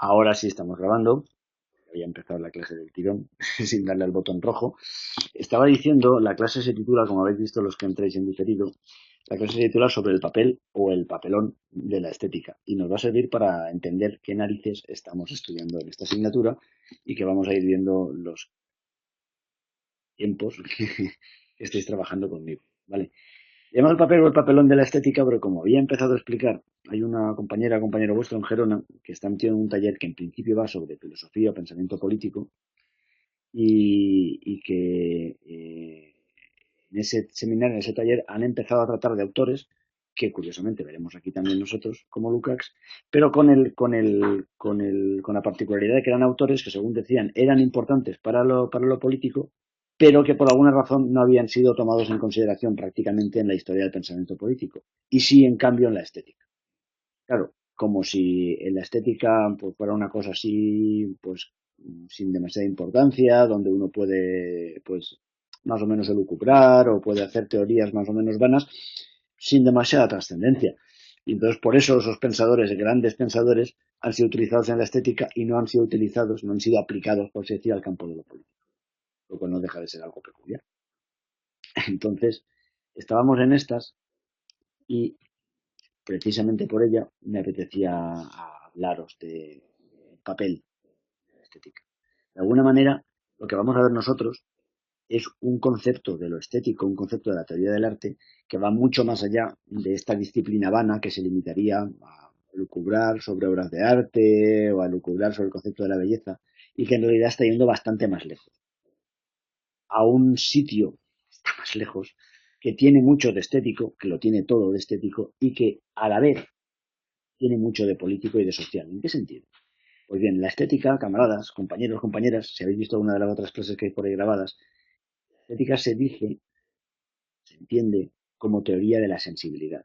Ahora sí estamos grabando. Había empezado la clase del tirón sin darle al botón rojo. Estaba diciendo, la clase se titula, como habéis visto los que entréis en diferido, la clase se titula sobre el papel o el papelón de la estética y nos va a servir para entender qué narices estamos estudiando en esta asignatura y que vamos a ir viendo los tiempos que estéis trabajando conmigo, ¿vale? Llama el papel o el papelón de la estética, pero como había empezado a explicar, hay una compañera, compañero vuestro en Gerona, que está metido en un taller que en principio va sobre filosofía o pensamiento político y que en ese seminario, en ese taller, han empezado a tratar de autores que curiosamente veremos aquí también nosotros como Lukács, pero con la particularidad de que eran autores que, según decían, eran importantes para lo político, pero que por alguna razón no habían sido tomados en consideración prácticamente en la historia del pensamiento político, y sí, en cambio, en la estética. Claro, como si en la estética pues, fuera una cosa así, pues sin demasiada importancia, donde uno puede, pues, más o menos elucubrar o puede hacer teorías más o menos vanas sin demasiada trascendencia. Y entonces por eso esos pensadores, grandes pensadores, han sido utilizados en la estética y no han sido utilizados, no han sido aplicados, por así decir, al campo de lo político, lo cual no deja de ser algo peculiar. Entonces, estábamos en estas y precisamente por ella me apetecía hablaros de papel, de estética. De alguna manera, lo que vamos a ver nosotros es un concepto de lo estético, un concepto de la teoría del arte que va mucho más allá de esta disciplina vana que se limitaría a lucubrar sobre obras de arte o a lucubrar sobre el concepto de la belleza y que en realidad está yendo bastante más lejos. A un sitio que está más lejos, que tiene mucho de estético, que lo tiene todo de estético y que a la vez tiene mucho de político y de social. ¿En qué sentido? Pues bien, la estética, camaradas, compañeros, compañeras, si habéis visto alguna de las otras clases que hay por ahí grabadas, la estética se dice, se entiende como teoría de la sensibilidad.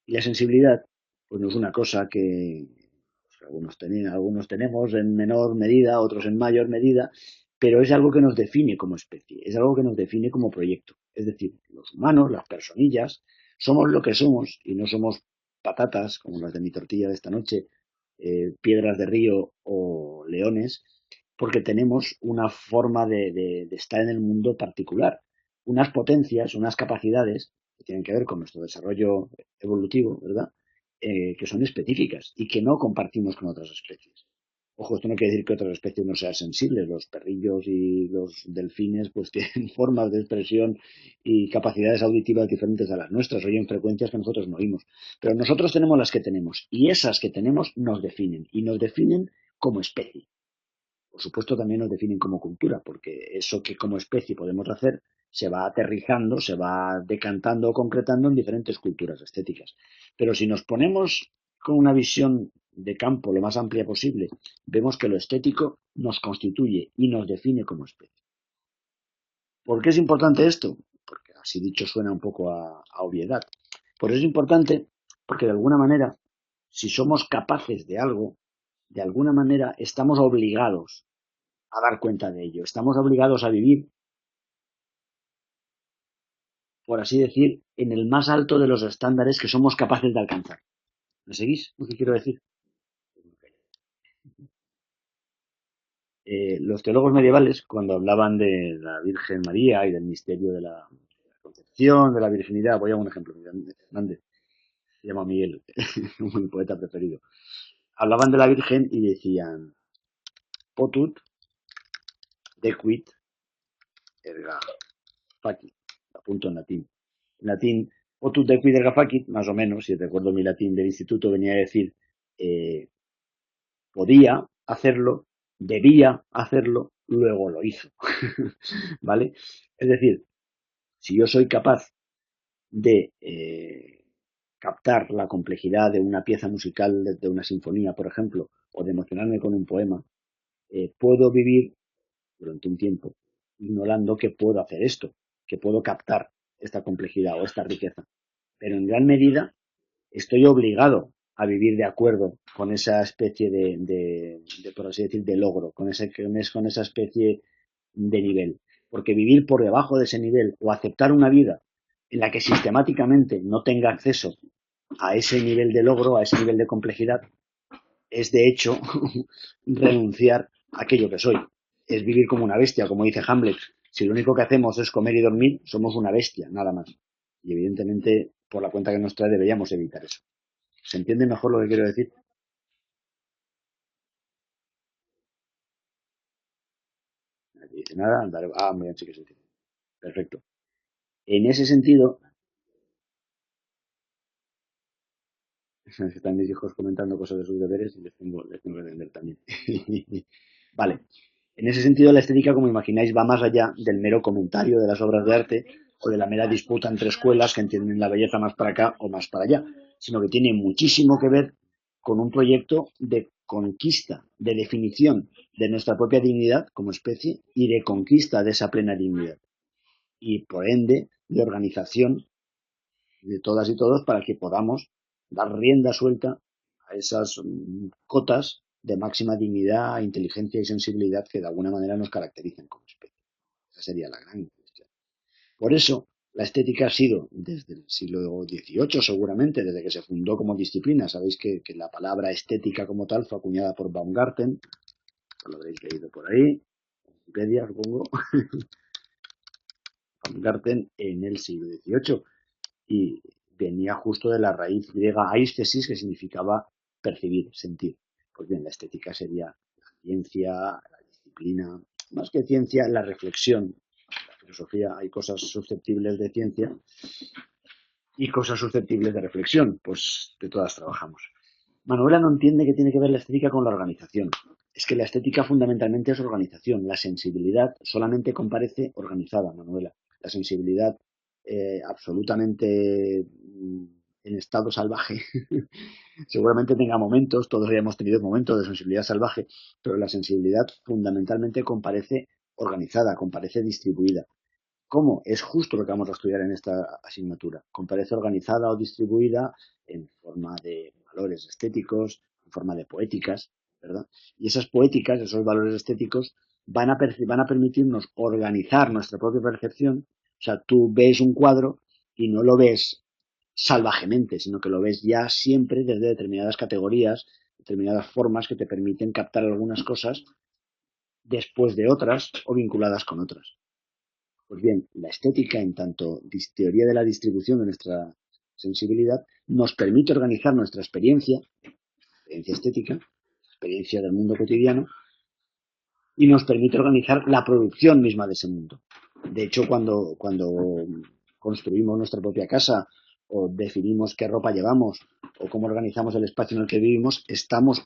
Y la sensibilidad, pues no es una cosa que pues, algunos tenemos en menor medida, otros en mayor medida, pero es algo que nos define como especie, es algo que nos define como proyecto. Es decir, los humanos, las personillas, somos lo que somos y no somos patatas como las de mi tortilla de esta noche, piedras de río o leones, porque tenemos una forma de estar en el mundo particular, unas potencias, unas capacidades que tienen que ver con nuestro desarrollo evolutivo, ¿verdad? Que son específicas y que no compartimos con otras especies. Ojo, esto no quiere decir que otras especies no sean sensibles. Los perrillos y los delfines pues tienen formas de expresión y capacidades auditivas diferentes a las nuestras, oyen frecuencias que nosotros no oímos. Pero nosotros tenemos las que tenemos y esas que tenemos nos definen y nos definen como especie. Por supuesto también nos definen como cultura, porque eso que como especie podemos hacer se va aterrizando, se va decantando o concretando en diferentes culturas estéticas. Pero si nos ponemos con una visión de campo lo más amplia posible, vemos que lo estético nos constituye y nos define como especie. ¿Por qué es importante esto? Porque así dicho suena un poco a obviedad. Por eso es importante porque de alguna manera, si somos capaces de algo, de alguna manera estamos obligados a dar cuenta de ello. Estamos obligados a vivir, por así decir, en el más alto de los estándares que somos capaces de alcanzar. ¿Me seguís lo que quiero decir? Los teólogos medievales, cuando hablaban de la Virgen María y del misterio de la concepción, de la virginidad, voy a un ejemplo, Hernández, se llama Miguel, mi poeta preferido. Hablaban de la Virgen y decían, potut dequit erga facit, apunto en latín. En latín, potut dequit erga facit, más o menos, si recuerdo mi latín del instituto, venía a decir, eh, podía hacerlo, debía hacerlo, luego lo hizo. ¿Vale? Es decir, si yo soy capaz de captar la complejidad de una pieza musical, de una sinfonía, por ejemplo, o de emocionarme con un poema, puedo vivir durante un tiempo ignorando que puedo hacer esto, que puedo captar esta complejidad o esta riqueza. Pero en gran medida estoy obligado a vivir de acuerdo con esa especie por así decir, de logro, con esa especie de nivel. Porque vivir por debajo de ese nivel o aceptar una vida en la que sistemáticamente no tenga acceso a ese nivel de logro, a ese nivel de complejidad, es de hecho renunciar a aquello que soy. Es vivir como una bestia, como dice Hamlet. Si lo único que hacemos es comer y dormir, somos una bestia, nada más. Y evidentemente, por la cuenta que nos trae, deberíamos evitar eso. ¿Se entiende mejor lo que quiero decir? Nadie dice nada, muy bien, sí que se entiende. Perfecto. En ese sentido, están mis hijos comentando cosas de sus deberes y les tengo que atender también. Vale. En ese sentido, la estética, como imagináis, va más allá del mero comentario de las obras de arte o de la mera disputa entre escuelas que entienden la belleza más para acá o más para allá, sino que tiene muchísimo que ver con un proyecto de conquista, de definición de nuestra propia dignidad como especie y de conquista de esa plena dignidad. Y por ende, de organización de todas y todos para que podamos dar rienda suelta a esas cotas de máxima dignidad, inteligencia y sensibilidad que de alguna manera nos caracterizan como especie. Esa sería la gran cuestión. Por eso, la estética ha sido, desde el siglo XVIII seguramente, desde que se fundó como disciplina, sabéis que la palabra estética como tal fue acuñada por Baumgarten, lo habréis leído por ahí, Wikipedia, supongo, Baumgarten en el siglo XVIII, y venía justo de la raíz griega aistesis, que significaba percibir, sentir. Pues bien, la estética sería la ciencia, la disciplina, más que ciencia, la reflexión. La filosofía, hay cosas susceptibles de ciencia y cosas susceptibles de reflexión, pues de todas trabajamos. Manuela no entiende que tiene que ver la estética con la organización. Es que la estética fundamentalmente es organización. La sensibilidad solamente comparece organizada, Manuela. La sensibilidad absolutamente en estado salvaje. Seguramente tenga momentos, todos ya hemos tenido momentos de sensibilidad salvaje, pero la sensibilidad fundamentalmente comparece organizada, comparece distribuida. ¿Cómo? Es justo lo que vamos a estudiar en esta asignatura. Comparece organizada o distribuida en forma de valores estéticos, en forma de poéticas, ¿verdad? Y esas poéticas, esos valores estéticos, van a permitirnos organizar nuestra propia percepción. O sea, tú ves un cuadro y no lo ves salvajemente, sino que lo ves ya siempre desde determinadas categorías, determinadas formas que te permiten captar algunas cosas después de otras o vinculadas con otras. Pues bien, la estética, en tanto teoría de la distribución de nuestra sensibilidad, nos permite organizar nuestra experiencia estética, experiencia del mundo cotidiano, y nos permite organizar la producción misma de ese mundo. De hecho, cuando construimos nuestra propia casa o definimos qué ropa llevamos o cómo organizamos el espacio en el que vivimos, estamos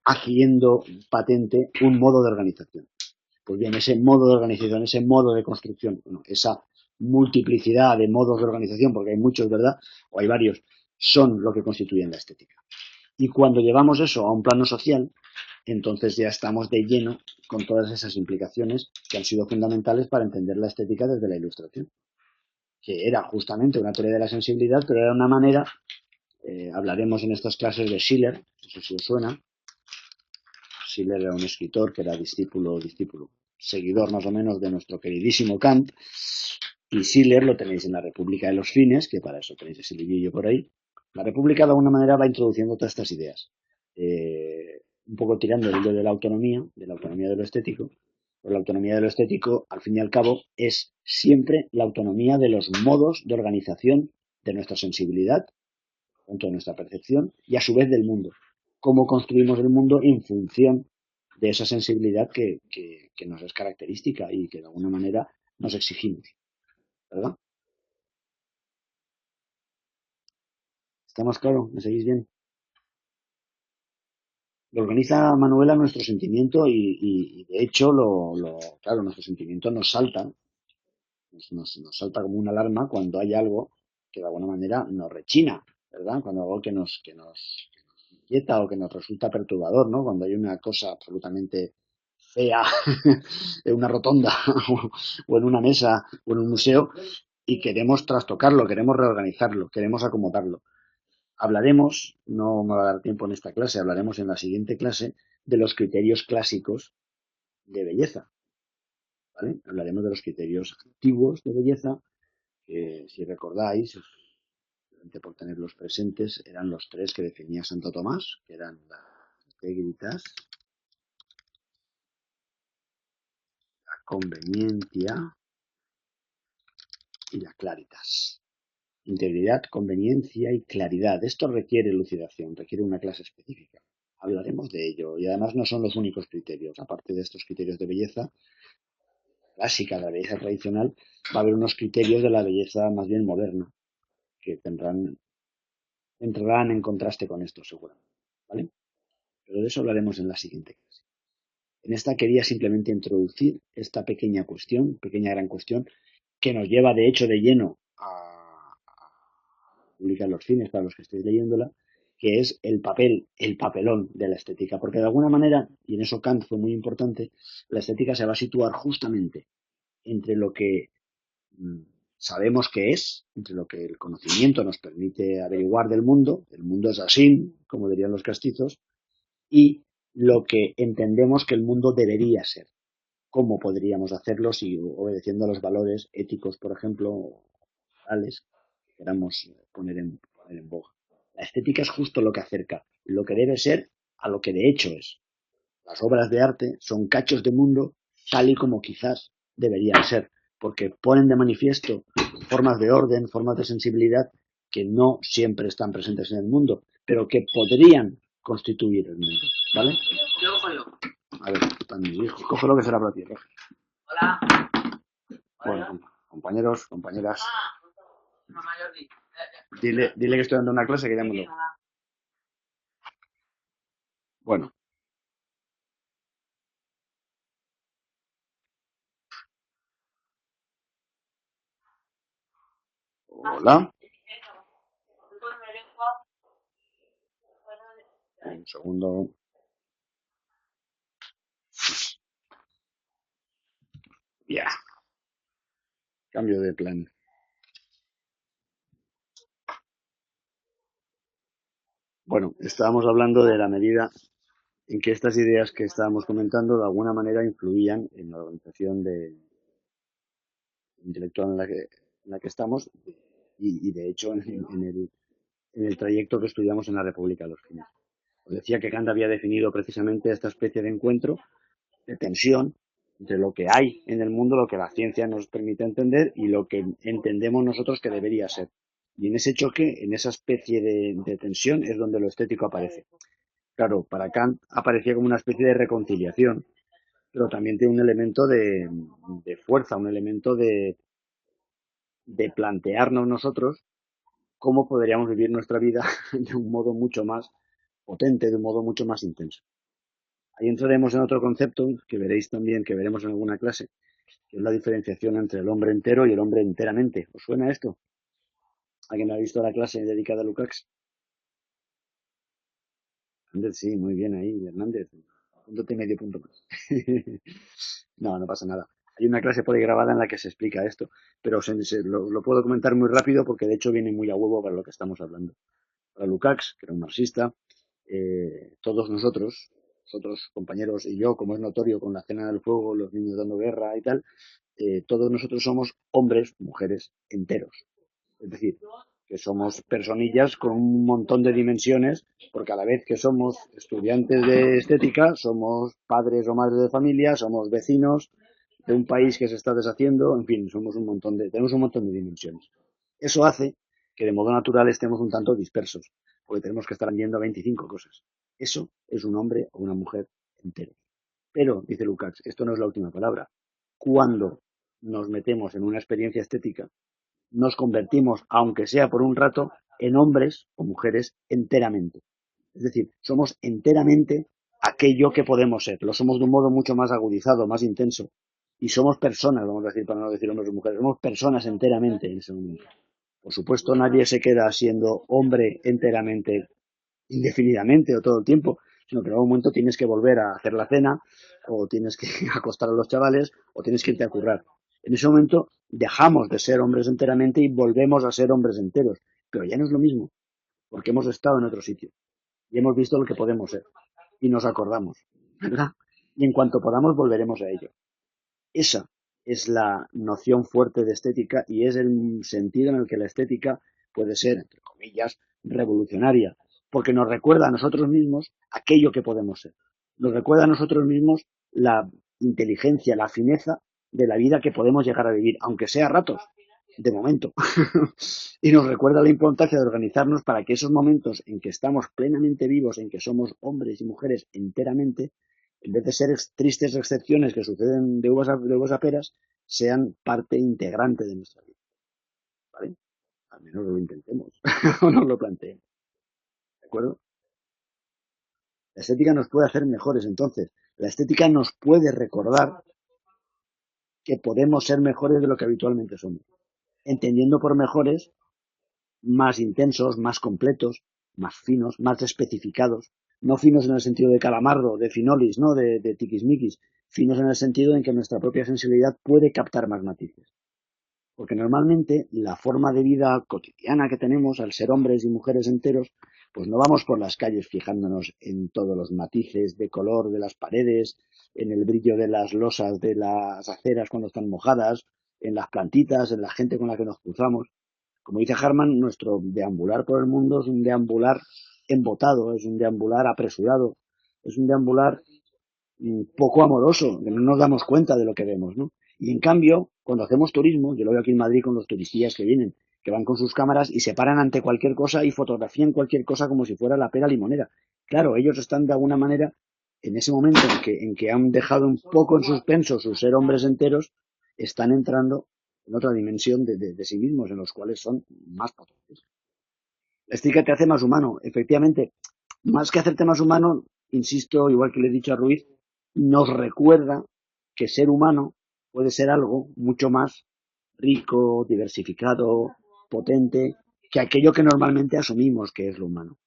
haciendo patente un modo de organización. Pues bien, ese modo de organización, ese modo de construcción, bueno, esa multiplicidad de modos de organización, porque hay muchos, ¿verdad? O hay varios, son lo que constituyen la estética. Y cuando llevamos eso a un plano social, entonces ya estamos de lleno con todas esas implicaciones que han sido fundamentales para entender la estética desde la Ilustración, que era justamente una teoría de la sensibilidad, pero era una manera, hablaremos en estas clases de Schiller, no sé si os suena. Schiller era un escritor que era discípulo, seguidor más o menos de nuestro queridísimo Kant, y Schiller lo tenéis en la República de los Fines, que para eso tenéis ese librillo por ahí. La República de alguna manera va introduciendo todas estas ideas, un poco tirando del hilo de la autonomía de lo estético, pero la autonomía de lo estético, al fin y al cabo, es siempre la autonomía de los modos de organización de nuestra sensibilidad, junto a nuestra percepción, y a su vez del mundo. Cómo construimos el mundo en función de esa sensibilidad que nos es característica y que de alguna manera nos exigimos, ¿verdad? ¿Está más claro? ¿Me seguís bien? Lo organiza Manuela nuestro sentimiento y de hecho, claro, nuestro sentimiento nos salta como una alarma cuando hay algo que de alguna manera nos rechina, ¿verdad? Cuando algo que nos inquieta o que nos resulta perturbador, ¿no? Cuando hay una cosa absolutamente fea en una rotonda o en una mesa o en un museo y queremos trastocarlo, queremos reorganizarlo, queremos acomodarlo. Hablaremos, no me va a dar tiempo en esta clase, hablaremos en la siguiente clase de los criterios clásicos de belleza, ¿vale? Hablaremos de los criterios antiguos de belleza, que si recordáis, por tenerlos presentes, eran los tres que definía Santo Tomás, que eran la integritas, la conveniencia y la claritas. Integridad, conveniencia y claridad. Esto requiere elucidación, requiere una clase específica. Hablaremos de ello. Y además no son los únicos criterios. Aparte de estos criterios de belleza clásica, de la belleza tradicional, va a haber unos criterios de la belleza más bien moderna, que entrarán en contraste con esto seguramente. ¿Vale? Pero de eso hablaremos en la siguiente clase. En esta quería simplemente introducir esta pequeña cuestión, pequeña gran cuestión, que nos lleva de hecho de lleno a publicar los cines para los que estéis leyéndola, que es el papel, el papelón de la estética. Porque de alguna manera, y en eso Kant fue muy importante, la estética se va a situar justamente entre lo que sabemos que es, entre lo que el conocimiento nos permite averiguar del mundo, el mundo es así, como dirían los castizos, y lo que entendemos que el mundo debería ser. ¿Cómo podríamos hacerlo si obedeciendo a los valores éticos, por ejemplo, morales, que queramos poner en boga? La estética es justo lo que acerca lo que debe ser a lo que de hecho es. Las obras de arte son cachos de mundo tal y como quizás deberían ser, porque ponen de manifiesto formas de orden, formas de sensibilidad que no siempre están presentes en el mundo, pero que podrían constituir el mundo, ¿vale? A ver, están mis hijos. Cógelo que será para ti, Roger. Hola. Bueno, compañeros, compañeras. Dile que estoy dando una clase que ya me lo... Bueno. Hola. Un segundo. Ya. Cambio de plan. Bueno, estábamos hablando de la medida en que estas ideas que estábamos comentando de alguna manera influían en la organización intelectual en la que estamos y de hecho en el trayecto que estudiamos en la República de los Fines. Os decía que Kant había definido precisamente esta especie de encuentro, de tensión, entre lo que hay en el mundo, lo que la ciencia nos permite entender y lo que entendemos nosotros que debería ser. Y en ese choque, en esa especie de tensión, es donde lo estético aparece. Claro, para Kant aparecía como una especie de reconciliación, pero también tiene un elemento de fuerza, un elemento de plantearnos nosotros cómo podríamos vivir nuestra vida de un modo mucho más potente, de un modo mucho más intenso. Ahí entraremos en otro concepto que veréis también, que veremos en alguna clase, que es la diferenciación entre el hombre entero y el hombre enteramente. ¿Os suena esto? ¿Alguien ha visto la clase dedicada a Lukács? Hernández, sí, muy bien ahí, Hernández. Apúntate medio punto más. No, no pasa nada. Hay una clase por ahí grabada en la que se explica esto, pero lo puedo comentar muy rápido porque de hecho viene muy a huevo para lo que estamos hablando. Para Lukács, que era un marxista, todos nosotros compañeros y yo, como es notorio con la cena del fuego, los niños dando guerra y tal, todos nosotros somos hombres, mujeres, enteros. Es decir, que somos personillas con un montón de dimensiones, porque a la vez que somos estudiantes de estética, somos padres o madres de familia, somos vecinos de un país que se está deshaciendo, en fin, tenemos un montón de dimensiones. Eso hace que de modo natural estemos un tanto dispersos, porque tenemos que estar viendo 25 cosas. Eso es un hombre o una mujer entero. Pero, dice Lukács, esto no es la última palabra. Cuando nos metemos en una experiencia estética, nos convertimos, aunque sea por un rato, en hombres o mujeres enteramente. Es decir, somos enteramente aquello que podemos ser. Lo somos de un modo mucho más agudizado, más intenso. Y somos personas, vamos a decir, para no decir hombres o mujeres, somos personas enteramente en ese momento. Por supuesto, nadie se queda siendo hombre enteramente indefinidamente o todo el tiempo, sino que en algún momento tienes que volver a hacer la cena, o tienes que acostar a los chavales, o tienes que irte a currar. En ese momento dejamos de ser hombres enteramente y volvemos a ser hombres enteros. Pero ya no es lo mismo, porque hemos estado en otro sitio y hemos visto lo que podemos ser y nos acordamos, ¿verdad? Y en cuanto podamos volveremos a ello. Esa es la noción fuerte de estética y es el sentido en el que la estética puede ser, entre comillas, revolucionaria. porque nos recuerda a nosotros mismos aquello que podemos ser. Nos recuerda a nosotros mismos la inteligencia, la fineza de la vida que podemos llegar a vivir, aunque sea a ratos, de momento. Y nos recuerda la importancia de organizarnos para que esos momentos en que estamos plenamente vivos, en que somos hombres y mujeres enteramente, en vez de ser tristes excepciones que suceden de uvas a peras, sean parte integrante de nuestra vida. ¿Vale? Al menos lo intentemos o nos lo planteemos. ¿De acuerdo? La estética nos puede hacer mejores entonces. La estética nos puede recordar que podemos ser mejores de lo que habitualmente somos. Entendiendo por mejores más intensos, más completos, más finos, más especificados. No finos en el sentido de calamardo, de finolis, ¿no? De tiquismiquis. Finos en el sentido en que nuestra propia sensibilidad puede captar más matices. Porque normalmente la forma de vida cotidiana que tenemos al ser hombres y mujeres enteros, pues no vamos por las calles fijándonos en todos los matices de color de las paredes, en el brillo de las losas de las aceras cuando están mojadas, en las plantitas, en la gente con la que nos cruzamos. Como dice Harman, nuestro deambular por el mundo es un deambular embotado, es un deambular apresurado, es un deambular poco amoroso, que no nos damos cuenta de lo que vemos, ¿no? Y en cambio, cuando hacemos turismo, yo lo veo aquí en Madrid con los turistas que vienen, que van con sus cámaras y se paran ante cualquier cosa y fotografían cualquier cosa como si fuera la pera limonera. Claro, ellos están de alguna manera, en ese momento en que han dejado un poco en suspenso su ser hombres enteros, están entrando en otra dimensión de sí mismos, en los cuales son más potentes. La estética te hace más humano, efectivamente. Más que hacerte más humano, insisto, igual que le he dicho a Ruiz, nos recuerda que ser humano puede ser algo mucho más rico, diversificado, potente, que aquello que normalmente asumimos que es lo humano.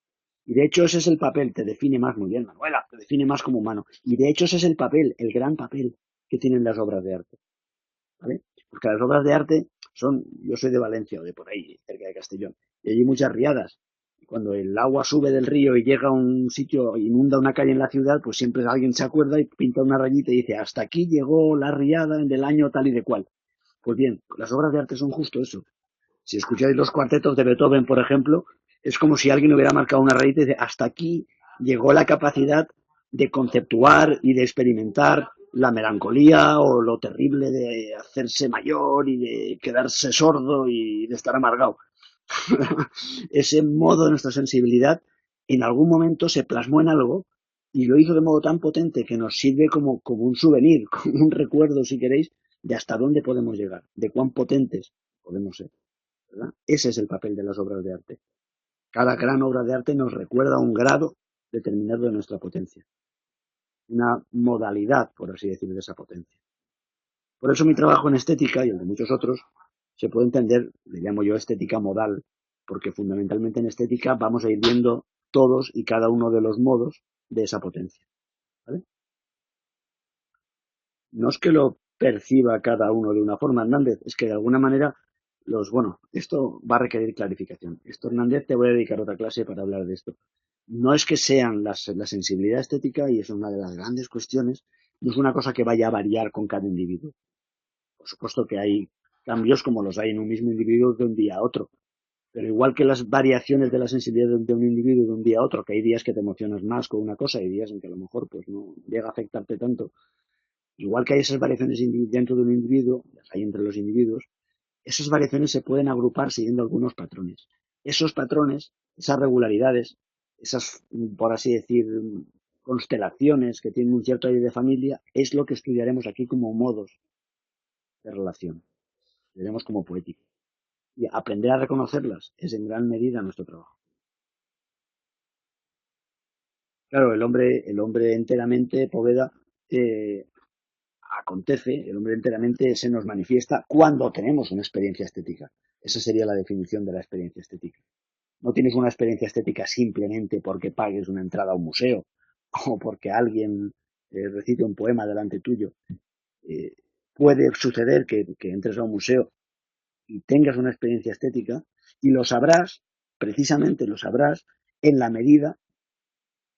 Y de hecho ese es el papel, te define más, muy bien, Manuela, te define más como humano. Y de hecho ese es el papel, el gran papel que tienen las obras de arte. ¿Vale? Porque las obras de arte son, yo soy de Valencia o de por ahí, cerca de Castellón, y hay muchas riadas. Y cuando el agua sube del río y llega a un sitio, inunda una calle en la ciudad, pues siempre alguien se acuerda y pinta una rayita y dice, hasta aquí llegó la riada en el año tal y de cual. Pues bien, las obras de arte son justo eso. Si escucháis los cuartetos de Beethoven, por ejemplo, es como si alguien hubiera marcado una rayita y dice, hasta aquí llegó la capacidad de conceptuar y de experimentar la melancolía o lo terrible de hacerse mayor y de quedarse sordo y de estar amargado. Ese modo de nuestra sensibilidad en algún momento se plasmó en algo y lo hizo de modo tan potente que nos sirve como un souvenir, como un recuerdo, si queréis, de hasta dónde podemos llegar, de cuán potentes podemos ser. ¿Verdad? Ese es el papel de las obras de arte. Cada gran obra de arte nos recuerda un grado determinado de nuestra potencia, una modalidad, por así decir, de esa potencia. Por eso mi trabajo en estética y el de muchos otros se puede entender, le llamo yo estética modal, porque fundamentalmente en estética vamos a ir viendo todos y cada uno de los modos de esa potencia. ¿Vale? No es que lo perciba cada uno de una forma, Hernández, es que de alguna manera bueno, esto va a requerir clarificación. Esto, Hernández, te voy a dedicar otra clase para hablar de esto. No es que sean la sensibilidad estética, y es una de las grandes cuestiones, no es una cosa que vaya a variar con cada individuo. Por supuesto que hay cambios como los hay en un mismo individuo de un día a otro, pero igual que las variaciones de la sensibilidad de un individuo de un día a otro, que hay días que te emocionas más con una cosa y días en que a lo mejor pues no llega a afectarte tanto, igual que hay esas variaciones dentro de un individuo, las hay entre los individuos, esas variaciones se pueden agrupar siguiendo algunos patrones. Esos patrones, esas regularidades, esas, por así decir, constelaciones que tienen un cierto aire de familia, es lo que estudiaremos aquí como modos de relación. Estudiaremos como poética. Y aprender a reconocerlas es en gran medida nuestro trabajo. Claro, el hombre enteramente, Poveda, eh, acontece, el hombre enteramente se nos manifiesta cuando tenemos una experiencia estética. Esa sería la definición de la experiencia estética. No tienes una experiencia estética simplemente porque pagues una entrada a un museo o porque alguien recite un poema delante tuyo. Eh, Puede suceder que entres a un museo y tengas una experiencia estética y lo sabrás, precisamente lo sabrás, en la medida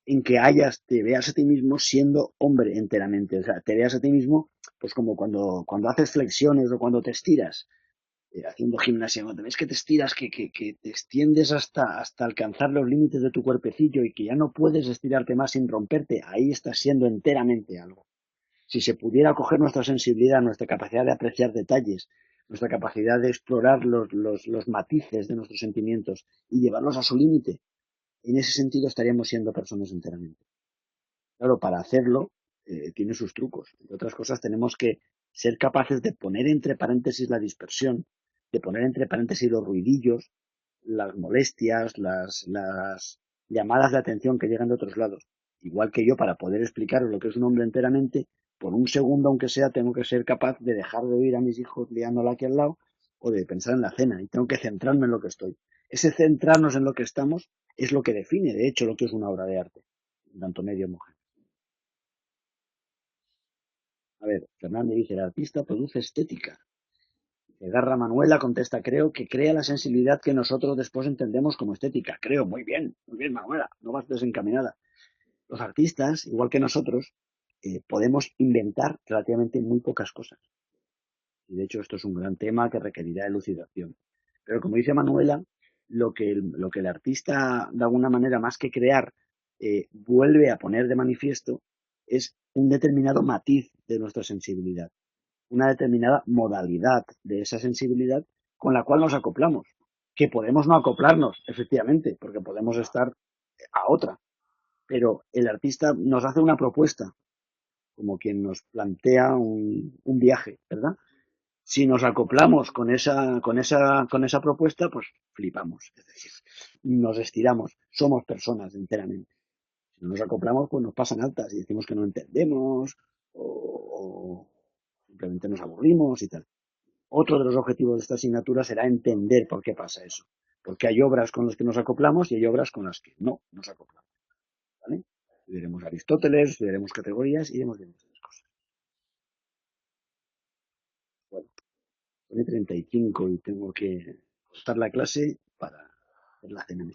en que te veas a ti mismo siendo hombre enteramente. O sea, te veas a ti mismo pues como cuando haces flexiones o cuando te estiras. haciendo gimnasia, cuando ves que te estiras, que te extiendes hasta alcanzar los límites de tu cuerpecillo y que ya no puedes estirarte más sin romperte, ahí estás siendo enteramente algo. Si se pudiera coger nuestra sensibilidad, nuestra capacidad de apreciar detalles, nuestra capacidad de explorar los matices de nuestros sentimientos y llevarlos a su límite, en ese sentido estaríamos siendo personas enteramente. Claro, para hacerlo tiene sus trucos. Entre otras cosas, tenemos que ser capaces de poner entre paréntesis la dispersión, de poner entre paréntesis los ruidillos, las molestias, las llamadas de atención que llegan de otros lados. Igual que yo, para poder explicaros lo que es un hombre enteramente, por un segundo, aunque sea, tengo que ser capaz de dejar de oír a mis hijos liándola aquí al lado o de pensar en la cena y tengo que centrarme en lo que estoy. Ese centrarnos en lo que estamos es lo que define, de hecho, lo que es una obra de arte, tanto medio mujer. A ver, Fernández dice, el artista produce estética. Garra Manuela contesta, creo que crea la sensibilidad que nosotros después entendemos como estética. Creo, muy bien Manuela, no vas desencaminada. Los artistas, igual que nosotros, podemos inventar relativamente muy pocas cosas. Y de hecho esto es un gran tema que requerirá elucidación. Pero como dice Manuela, lo que el artista, de alguna manera, más que crear, vuelve a poner de manifiesto es un determinado matiz de nuestra sensibilidad, una determinada modalidad de esa sensibilidad con la cual nos acoplamos. Que podemos no acoplarnos, efectivamente, porque podemos estar a otra. Pero el artista nos hace una propuesta, como quien nos plantea un viaje, ¿verdad? Si nos acoplamos con esa propuesta, pues flipamos. Es decir, nos estiramos, somos personas enteramente. Si no nos acoplamos, pues nos pasan altas y decimos que no entendemos o simplemente nos aburrimos y tal. Otro de los objetivos de esta asignatura será entender por qué pasa eso. Porque hay obras con las que nos acoplamos y hay obras con las que no nos acoplamos. ¿Vale? Estudiaremos Aristóteles, estudiaremos categorías y iremos viendo estas cosas. Bueno, pone 35 y tengo que cortar la clase para hacer la cena.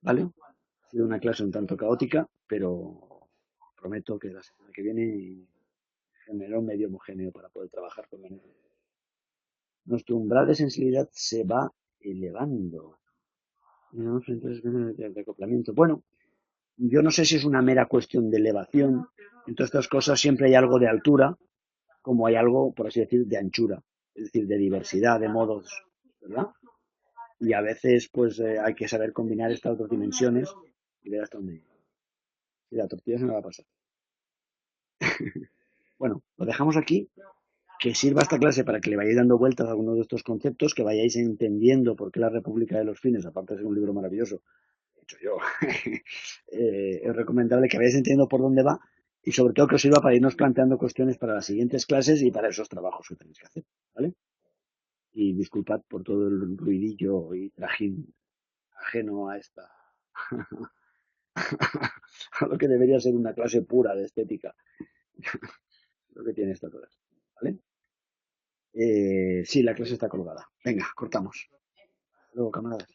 ¿Vale? Ha sido una clase un tanto caótica, pero prometo que la semana que viene generaré un medio homogéneo para poder trabajar con menos. Nuestro umbral de sensibilidad se va elevando. Entonces, de acoplamiento. Bueno, yo no sé si es una mera cuestión de elevación. En todas estas cosas siempre hay algo de altura, como hay algo, por así decir, de anchura, es decir, de diversidad de modos, ¿verdad? Y a veces, pues, hay que saber combinar estas dos dimensiones y ver hasta dónde llega. Y la tortilla se me va a pasar. Bueno, lo dejamos aquí. Que sirva esta clase para que le vayáis dando vueltas a algunos de estos conceptos, que vayáis entendiendo por qué la República de los Fines, aparte de ser un libro maravilloso, hecho yo, es recomendable que vayáis entendiendo por dónde va y sobre todo que os sirva para irnos planteando cuestiones para las siguientes clases y para esos trabajos que tenéis que hacer, ¿vale? Y disculpad por todo el ruidillo y trajín ajeno a esta, a lo que debería ser una clase pura de estética, lo que tiene esta clase, ¿vale? Sí, la clase está colgada. Venga, cortamos. Hasta luego, camaradas.